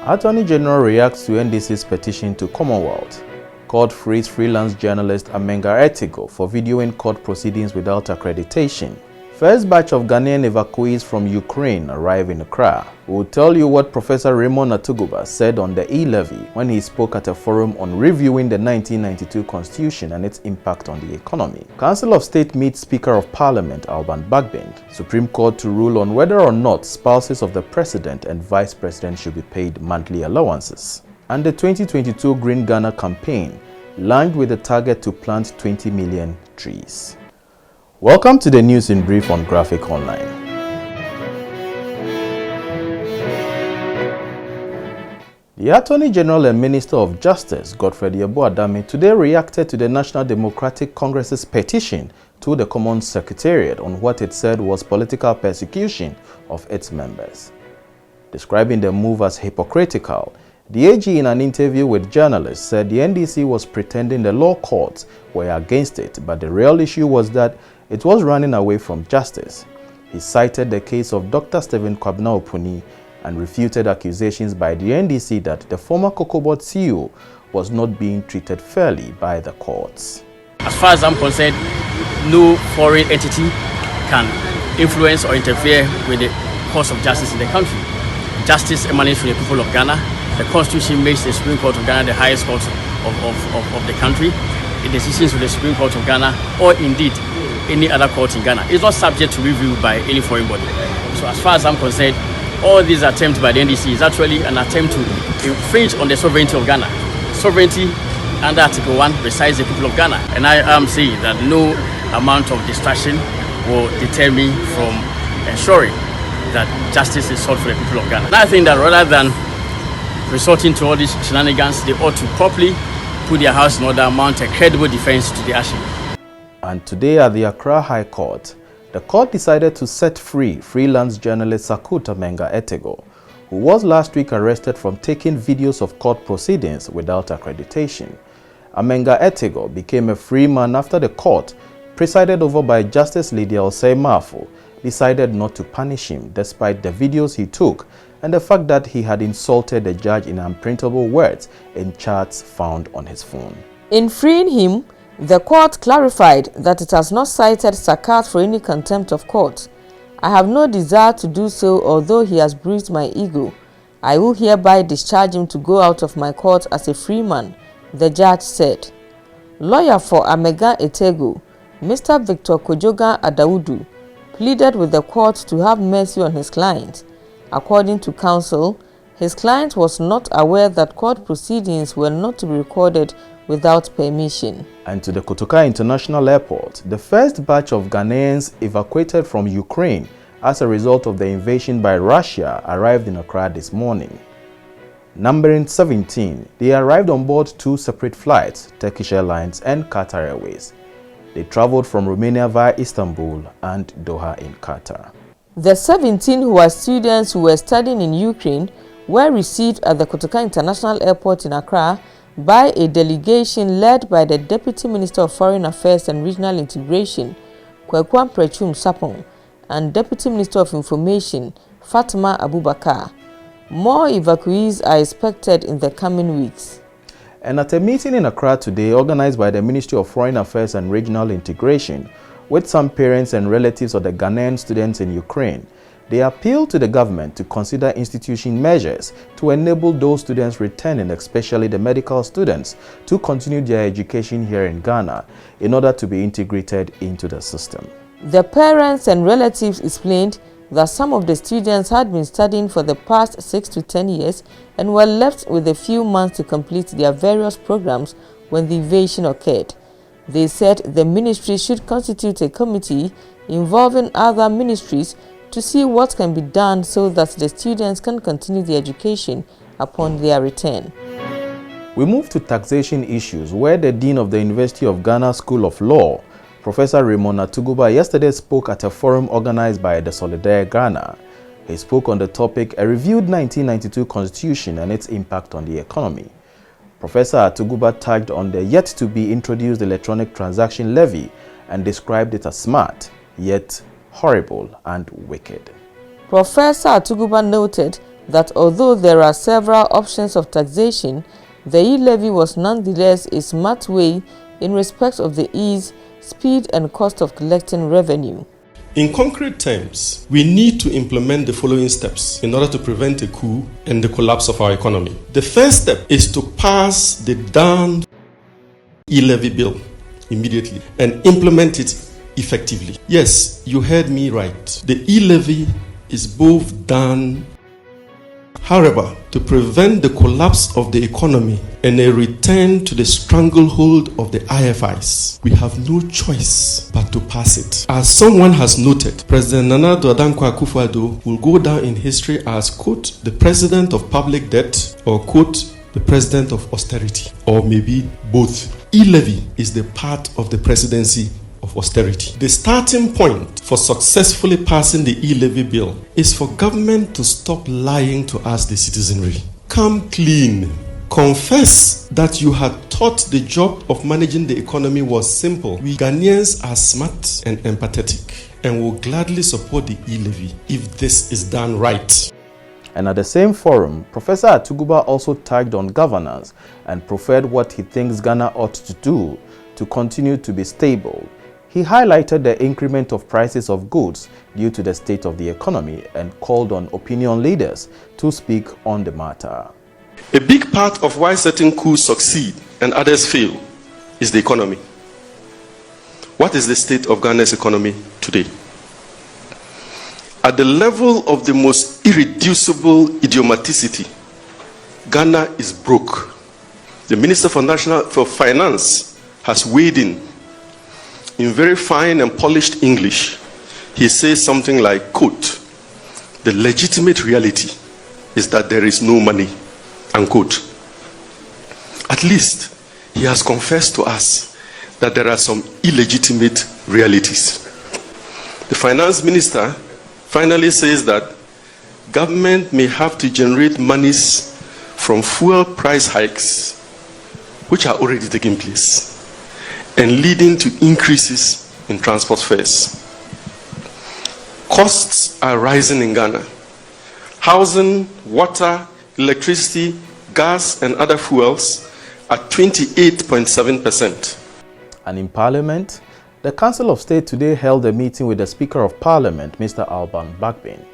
Attorney General reacts to NDC's petition to Commonwealth. Court frees freelance journalist Amenga-Etego for videoing court proceedings without accreditation. First batch of Ghanaian evacuees from Ukraine arrive in Accra. We'll tell you what Professor Raymond Atuguba said on the E-levy when he spoke at a forum on reviewing the 1992 Constitution and its impact on the economy. Council of State meets Speaker of Parliament Bagbin. Supreme Court to rule on whether or not spouses of the President and Vice President should be paid monthly allowances. And the 2022 Green Ghana campaign launched with a target to plant 20 million trees. Welcome to the news in brief on Graphic Online. The Attorney General and Minister of Justice, Godfred Yeboah-Dame, today reacted to the National Democratic Congress's petition to the Common Secretariat on what it said was political persecution of its members. Describing the move as hypocritical, the AG in an interview with journalists said the NDC was pretending the law courts were against it, but the real issue was that it was running away from justice. He cited the case of Dr. Stephen Kwabena Opuni and refuted accusations by the NDC that the former COCOBOD CEO was not being treated fairly by the courts. As far as I'm concerned, no foreign entity can influence or interfere with the course of justice in the country. Justice emanates from the people of Ghana. The Constitution makes the Supreme Court of Ghana the highest court of the country. The decisions of the Supreme Court of Ghana, or indeed any other court in Ghana, is not subject to review by any foreign body. So as far as I'm concerned, all these attempts by the NDC is actually an attempt to infringe on the sovereignty of Ghana. Sovereignty under Article 1 resides the people of Ghana. And I am saying that no amount of distraction will deter me from ensuring that justice is sought for the people of Ghana. And I think that rather than resorting to all these shenanigans, they ought to properly put their house in order, mount a credible defense to the action. And today at the Accra High Court, the court decided to set free freelance journalist Amenga-Etego, who was last week arrested from taking videos of court proceedings without accreditation. Amenga-Etego became a free man after the court, presided over by Justice Lydia Osei-Mafo, decided not to punish him despite the videos he took and the fact that he had insulted the judge in unprintable words in chats found on his phone. In freeing him, the court clarified that it has not cited Sakat for any contempt of court. I have no desire to do so, although he has bruised my ego. I will hereby discharge him to go out of my court as a free man, the judge said. Lawyer for Amenga-Etego, Mr. Victor Kojoga Adaudu, pleaded with the court to have mercy on his client. According to counsel, his client was not aware that court proceedings were not to be recorded without permission. And to the Kotoka International Airport, the first batch of Ghanaians evacuated from Ukraine as a result of the invasion by Russia arrived in Accra this morning. Numbering 17, they arrived on board two separate flights, Turkish Airlines and Qatar Airways. They traveled from Romania via Istanbul and Doha in Qatar. The 17 who were students who were studying in Ukraine were received at the Kotoka International Airport in Accra by a delegation led by the Deputy Minister of Foreign Affairs and Regional Integration, Kwekwan Prechum Sapong, and Deputy Minister of Information, Fatima Abubakar. More evacuees are expected in the coming weeks. And at a meeting in Accra today organized by the Ministry of Foreign Affairs and Regional Integration, with some parents and relatives of the Ghanaian students in Ukraine, they appealed to the government to consider institution measures to enable those students returning, especially the medical students, to continue their education here in Ghana in order to be integrated into the system. The parents and relatives explained that some of the students had been studying for the past 6 to 10 years and were left with a few months to complete their various programs when the invasion occurred. They said the ministry should constitute a committee involving other ministries to see what can be done so that the students can continue their education upon their return. We move to taxation issues, where the Dean of the University of Ghana School of Law, Professor Raymond Atuguba, yesterday spoke at a forum organized by the Solidaire Ghana. He spoke on the topic, a reviewed 1992 Constitution and its impact on the economy. Professor Atuguba tagged on the yet-to-be-introduced electronic transaction levy and described it as smart, yet horrible and wicked. Professor Atuguba noted that although there are several options of taxation, the e-levy was nonetheless a smart way in respect of the ease, speed and cost of collecting revenue. In concrete terms, we need to implement the following steps in order to prevent a coup and the collapse of our economy. The first step is to pass the damned E-levy bill immediately and implement it effectively. Yes, you heard me right. The E-levy is both done. However, to prevent the collapse of the economy and a return to the stranglehold of the IFIs, we have no choice but to pass it. As someone has noted, President Nana Addo Dankwa Akufo-Addo will go down in history as, quote, the president of public debt, or, quote, the president of austerity, or maybe both. E-levy is the part of the presidency of austerity. The starting point for successfully passing the e-levy bill is for government to stop lying to us, the citizenry. Come clean. Confess that you had thought the job of managing the economy was simple. We Ghanaians are smart and empathetic and will gladly support the e-levy if this is done right. And at the same forum, Professor Atuguba also tagged on governance and proffered what he thinks Ghana ought to do to continue to be stable. He highlighted the increment of prices of goods due to the state of the economy and called on opinion leaders to speak on the matter. A big part of why certain coups succeed and others fail is the economy. What is the state of Ghana's economy today? At the level of the most irreducible idiomaticity, Ghana is broke. The Minister for Finance has weighed in very fine and polished English. He says something like, quote, the legitimate reality is that there is no money, unquote. At least he has confessed to us that there are some illegitimate realities. The finance minister finally says that government may have to generate monies from fuel price hikes, which are already taking place, and leading to increases in transport fares. Costs are rising in Ghana. Housing, water, electricity, gas, and other fuels are 28.7%. And in Parliament, the Council of State today held a meeting with the Speaker of Parliament, Mr. Bagbin.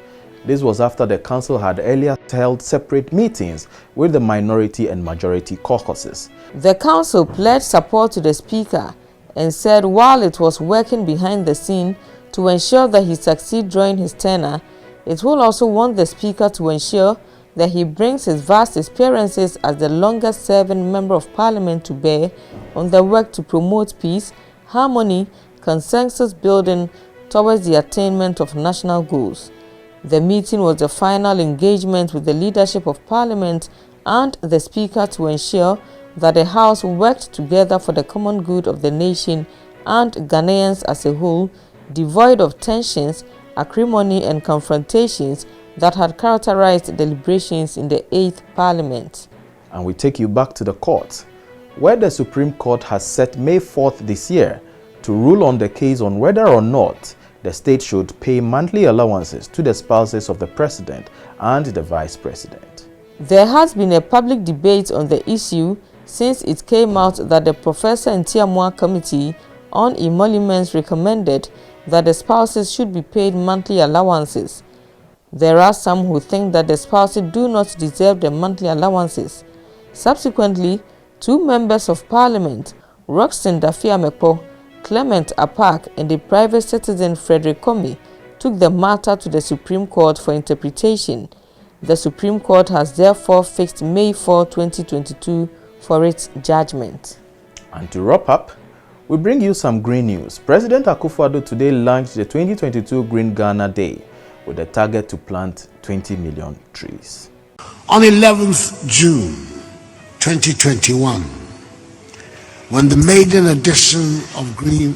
This was after the Council had earlier held separate meetings with the minority and majority caucuses. The Council pledged support to the Speaker and said while it was working behind the scene to ensure that he succeed during his tenure, it will also want the Speaker to ensure that he brings his vast experiences as the longest-serving Member of Parliament to bear on the work to promote peace, harmony, consensus building towards the attainment of national goals. The meeting was the final engagement with the leadership of Parliament and the Speaker to ensure that the House worked together for the common good of the nation and Ghanaians as a whole, devoid of tensions, acrimony and confrontations that had characterized deliberations in the 8th Parliament. And we take you back to the court, where the Supreme Court has set May 4th this year to rule on the case on whether or not the state should pay monthly allowances to the spouses of the President and the Vice President. There has been a public debate on the issue since it came out that the Professor Ntiamwa Committee on Emoluments recommended that the spouses should be paid monthly allowances. There are some who think that the spouses do not deserve the monthly allowances. Subsequently, 2 members of Parliament, Roxton Dafiamepo, Clement Apak and the private citizen Frederick Comey, took the matter to the Supreme Court for interpretation. The Supreme Court has therefore fixed May 4, 2022 for its judgment. And to wrap up, we bring you some green news. President Akufo-Addo today launched the 2022 Green Ghana Day with a target to plant 20 million trees. On 11th June 2021, when the maiden edition of Green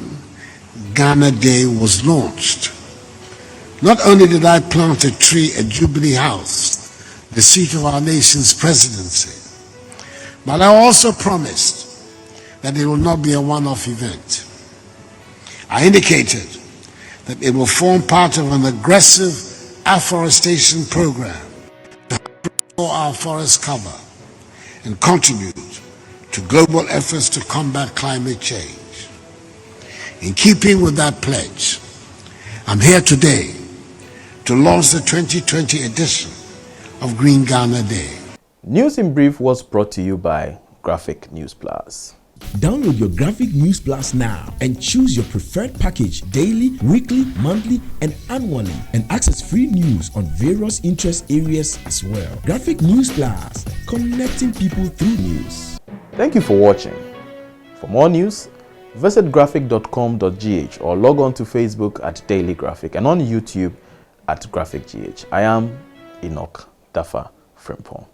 Ghana Day was launched, not only did I plant a tree at Jubilee House, the seat of our nation's presidency, but I also promised that it will not be a one-off event. I indicated that it will form part of an aggressive afforestation program our forest cover and contribute to global efforts to combat climate change. In keeping with that pledge, I'm here today to launch the 2020 edition of Green Ghana Day. News in Brief was brought to you by Graphic News Plus. Download your Graphic News Plus now and choose your preferred package daily, weekly, monthly, and annually, and access free news on various interest areas as well. Graphic News Plus, connecting people through news. Thank you for watching. For more news, visit graphic.com.gh or log on to Facebook at Daily Graphic and on YouTube at Graphic GH. I am Enoch Dafa Frimpong.